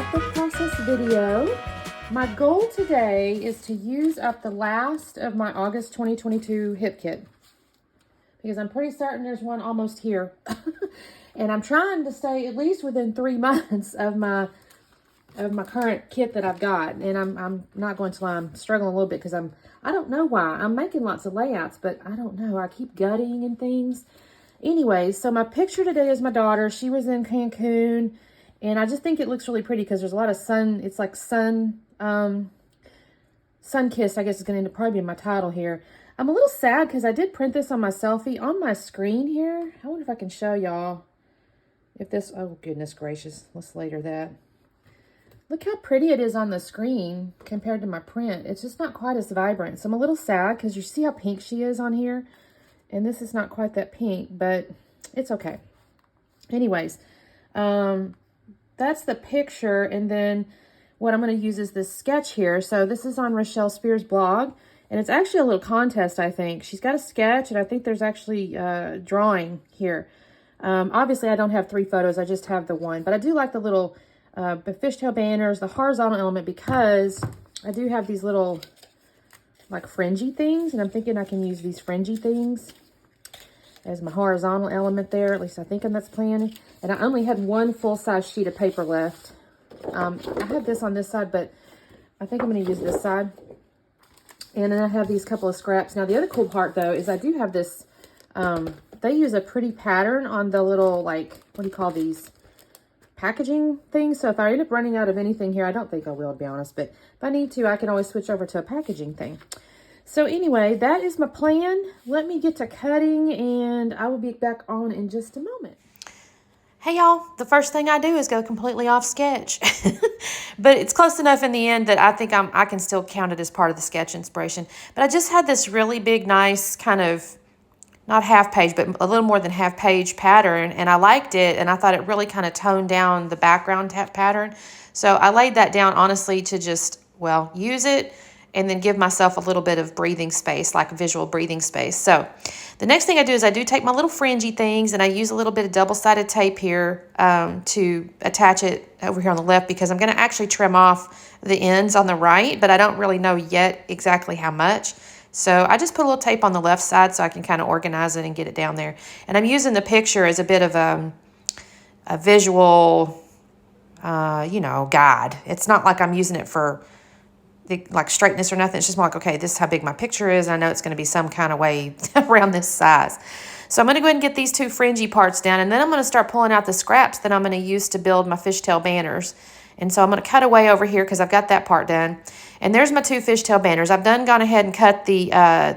scrapbook process video. My goal today is to use up the last of my August 2022 hip kit because I'm pretty certain there's one almost here. And I'm trying to stay at least within 3 months of my current kit that I've got. And I'm not going to lie, I'm struggling a little bit because I don't know why. I'm making lots of layouts, but I don't know. I keep gutting and things. Anyways, so my picture today is my daughter. She was in Cancun. And I just think it looks really pretty because there's a lot of sun. It's like Sunkissed, I guess is going to probably be my title here. I'm a little sad because I did print this on my selfie on my screen here. I wonder if I can show y'all if this, oh goodness gracious, let's later that. Look how pretty it is on the screen compared to my print. It's just not quite as vibrant. So I'm a little sad because you see how pink she is on here. And this is not quite that pink, but it's okay. Anyways, that's the picture, and then what I'm going to use is this sketch here. So this is on Tochelle Spears' blog, and it's actually a little contest, I think. She's got a sketch, and I think there's actually a drawing here. Obviously, I don't have 3 photos. I just have the one, but I do like the little fishtail banners, the horizontal element, because I do have these little, like, fringy things, and I'm thinking I can use these fringy things as my horizontal element there. At least I think that's planned. And I only had one full-size sheet of paper left. I had this on this side, but I think I'm going to use this side. And then I have these couple of scraps. Now, the other cool part, though, is I do have this, they use a pretty pattern on the little, like, what do you call these? Packaging things. So if I end up running out of anything here, I don't think I will, to be honest. But if I need to, I can always switch over to a packaging thing. So anyway, that is my plan. Let me get to cutting, and I will be back on in just a moment. Hey y'all, the first thing I do is go completely off sketch. But it's close enough in the end that I think I can still count it as part of the sketch inspiration. But I just had this really big, nice kind of, not half page, but a little more than half page pattern, and I liked it, and I thought it really kind of toned down the background pattern. So I laid that down honestly to just, well, use it and then give myself a little bit of breathing space, like visual breathing space. So the next thing I do is I do take my little fringy things, and I use a little bit of double-sided tape here to attach it over here on the left, because I'm going to actually trim off the ends on the right, but I don't really know yet exactly how much. So I just put a little tape on the left side so I can kind of organize it and get it down there. And I'm using the picture as a bit of a visual, guide. It's not like I'm using it for like straightness or nothing. It's just more like, okay, this is how big my picture is. I know it's going to be some kind of way around this size. So I'm going to go ahead and get these 2 fringy parts down, and then I'm going to start pulling out the scraps that I'm going to use to build my fishtail banners. And so I'm going to cut away over here because I've got that part done. And there's my 2 fishtail banners. I've gone ahead and cut the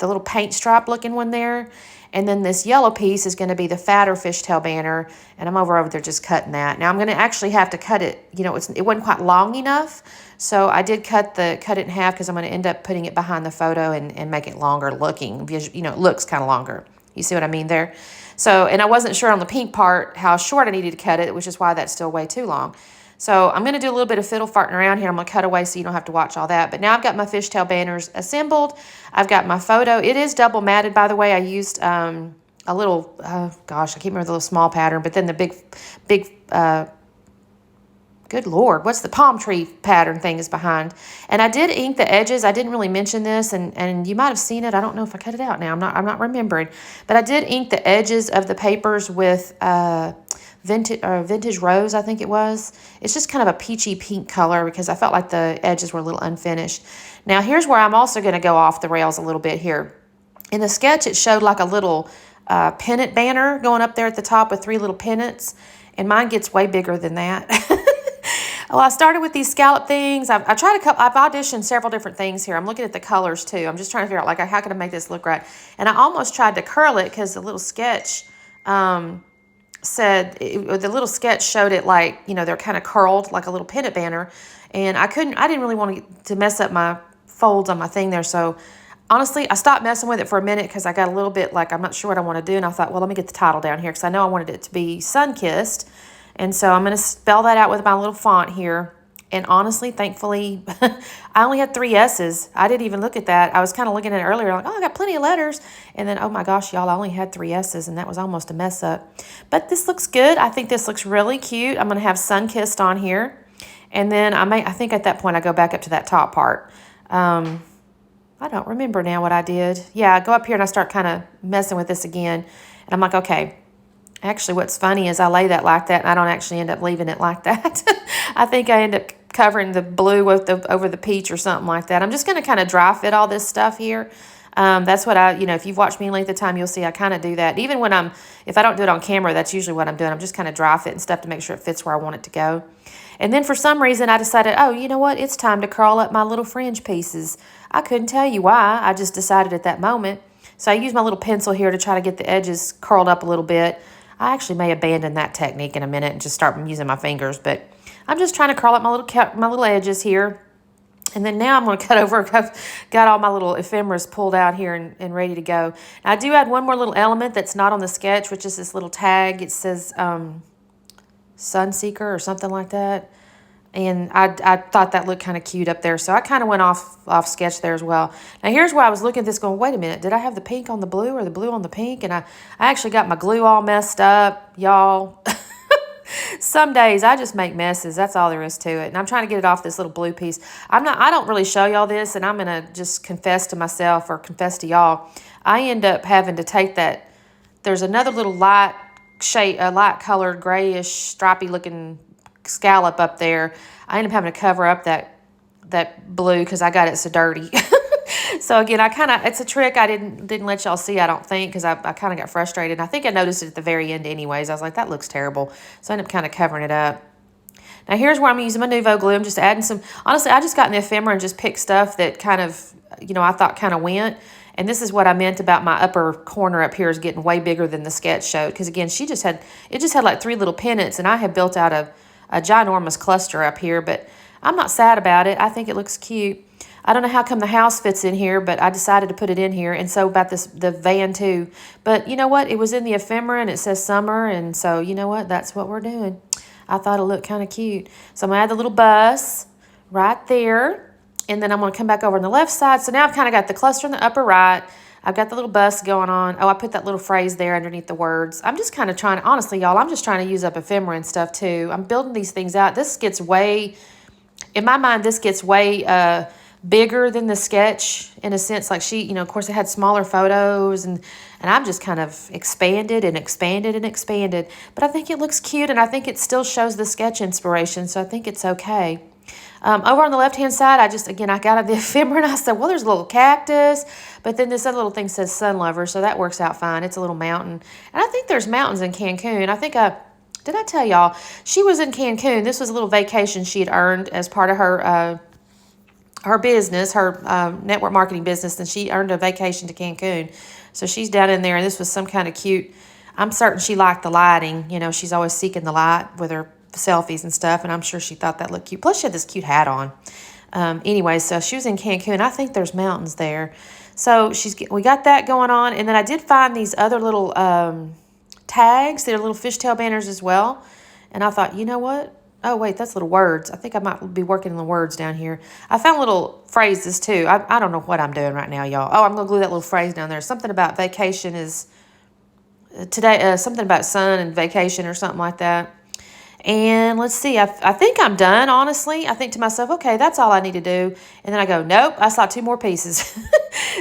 little paint stripe looking one there. And then this yellow piece is going to be the fatter fishtail banner. And I'm over there just cutting that. Now I'm going to actually have to cut it. You know, it wasn't quite long enough. So I did cut it in half because I'm going to end up putting it behind the photo and make it longer looking. You know, it looks kind of longer. You see what I mean there? So, and I wasn't sure on the pink part how short I needed to cut it, which is why that's still way too long. So I'm going to do a little bit of fiddle farting around here. I'm going to cut away so you don't have to watch all that. But now I've got my fishtail banners assembled. I've got my photo. It is double matted, by the way. I used a little, gosh, I can't remember the little small pattern, but then the big, good Lord, what's the palm tree pattern thing is behind. And I did ink the edges. I didn't really mention this, and you might have seen it. I don't know if I cut it out now. I'm not remembering. But I did ink the edges of the papers with vintage rose, I think it was. It's just kind of a peachy pink color because I felt like the edges were a little unfinished. Now here's where I'm also going to go off the rails a little bit here. In the sketch, it showed like a little pennant banner going up there at the top with 3 little pennants, and mine gets way bigger than that. Well, I started with these scallop things. I've auditioned several different things here. I'm looking at the colors too. I'm just trying to figure out, like, how can I make this look right? And I almost tried to curl it because the little sketch the little sketch showed it like, you know, they're kind of curled like a little pennant banner. And I didn't really want to mess up my folds on my thing there. So honestly, I stopped messing with it for a minute because I got a little bit like, I'm not sure what I want to do. And I thought, well, let me get the title down here because I know I wanted it to be Sunkissed. And so I'm going to spell that out with my little font here. And honestly, thankfully, I only had 3 S's. I didn't even look at that. I was kind of looking at it earlier, like, oh, I got plenty of letters. And then, oh my gosh, y'all, I only had 3 S's, and that was almost a mess up. But this looks good. I think this looks really cute. I'm going to have Sunkissed on here. And then I think at that point I go back up to that top part. I don't remember now what I did. Yeah, I go up here and I start kind of messing with this again. And I'm like, okay, actually what's funny is I lay that like that and I don't actually end up leaving it like that. I think I end up covering the blue with over the peach or something like that. I'm just going to kind of dry fit all this stuff here. That's what if you've watched me length of time, you'll see I kind of do that. Even when if I don't do it on camera, that's usually what I'm doing. I'm just kind of dry fitting stuff to make sure it fits where I want it to go. And then for some reason, I decided, oh, you know what? It's time to curl up my little fringe pieces. I couldn't tell you why. I just decided at that moment. So I used my little pencil here to try to get the edges curled up a little bit. I actually may abandon that technique in a minute and just start using my fingers. But I'm just trying to curl up my little edges here. And then now I'm going to cut over. I've got all my little ephemeras pulled out here and ready to go. Now, I do add one more little element that's not on the sketch, which is this little tag. It says Sunseeker or something like that. And I thought that looked kind of cute up there. So I kind of went off sketch there as well. Now, here's where I was looking at this going, wait a minute. Did I have the pink on the blue or the blue on the pink? And I actually got my glue all messed up, y'all. Some days I just make messes. That's all there is to it. And I'm trying to get it off this little blue piece. I don't really show y'all this, and I'm going to just confess to myself or confess to y'all. I end up having to take that. There's another little light shade, a light colored grayish stripy looking scallop up there. I end up having to cover up that blue because I got it so dirty. So again, it's a trick I didn't let y'all see, I don't think, because I kind of got frustrated. I think I noticed it at the very end anyways. I was like, that looks terrible. So I ended up kind of covering it up. Now here's where I'm using my Nuvo glue. I'm just adding some, honestly, I just got in the ephemera and just picked stuff that kind of, I thought kind of went. And this is what I meant about my upper corner up here is getting way bigger than the sketch showed. Because again, it just had like 3 little pennants, and I had built out a ginormous cluster up here, but I'm not sad about it. I think it looks cute. I don't know how come the house fits in here, but I decided to put it in here. And so about the van too. But you know what? It was in the ephemera and it says summer. And so you know what? That's what we're doing. I thought it looked kind of cute. So I'm going to add the little bus right there. And then I'm going to come back over on the left side. So now I've kind of got the cluster in the upper right. I've got the little bus going on. Oh, I put that little phrase there underneath the words. I'm just kind of trying to, honestly, y'all, I'm just trying to use up ephemera and stuff too. I'm building these things out. This gets way, in my mind, this gets way bigger than the sketch in a sense. Like of course it had smaller photos and I've just kind of expanded and expanded and expanded. But I think it looks cute and I think it still shows the sketch inspiration. So I think it's okay. Over on the left-hand side, I got the ephemera and I said, well, there's a little cactus. But then this other little thing says sun lover. So that works out fine. It's a little mountain. And I think there's mountains in Cancun. I think did I tell y'all? She was in Cancun. This was a little vacation she had earned as part of her business, her network marketing business, and she earned a vacation to Cancun. So she's down in there, and this was some kind of cute, I'm certain she liked the lighting. She's always seeking the light with her selfies and stuff, and I'm sure she thought that looked cute. Plus, she had this cute hat on. Anyway, so she was in Cancun. I think there's mountains there. So we got that going on, and then I did find these other little tags. They're little fishtail banners as well. And I thought, you know what? Oh, wait, that's little words. I think I might be working on the words down here. I found little phrases, too. I don't know what I'm doing right now, y'all. Oh, I'm going to glue that little phrase down there. Something about vacation is today, something about sun and vacation or something like that. And let's see. I think I'm done, honestly. I think to myself, okay, that's all I need to do. And then I go, nope, I saw 2 more pieces.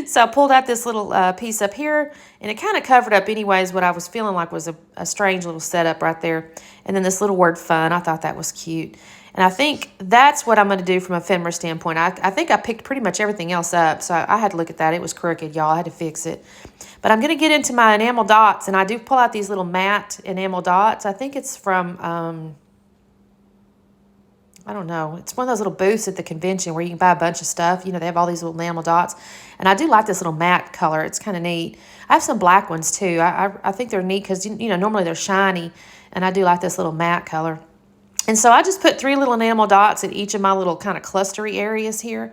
So I pulled out this little piece up here, and it kind of covered up anyways what I was feeling like was a strange little setup right there. And then this little word fun, I thought that was cute. And I think that's what I'm going to do from a ephemera standpoint. I think I picked pretty much everything else up, so I had to look at that. It was crooked, y'all. I had to fix it. But I'm going to get into my enamel dots, and I do pull out these little matte enamel dots. I think it's from, I don't know. It's one of those little booths at the convention where you can buy a bunch of stuff. They have all these little enamel dots. And I do like this little matte color. It's kind of neat. I have some black ones, too. I think they're neat because, normally they're shiny. And I do like this little matte color. And so I just put 3 little enamel dots in each of my little kind of clustery areas here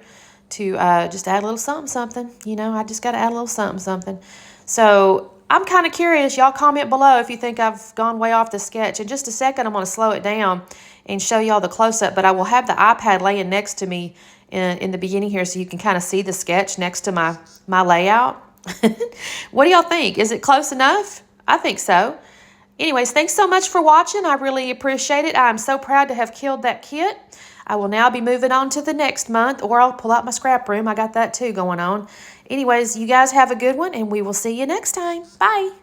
to just add a little something. I just got to add a little something. So I'm kind of curious. Y'all comment below if you think I've gone way off the sketch. In just a second, I'm going to slow it down and show y'all the close-up. But I will have the iPad laying next to me in the beginning here so you can kind of see the sketch next to my layout. What do y'all think? Is it close enough? I think so. Anyways, thanks so much for watching. I really appreciate it. I'm so proud to have killed that kit. I will now be moving on to the next month, or I'll pull out my scrap room. I got that too going on. Anyways, you guys have a good one, and we will see you next time. Bye.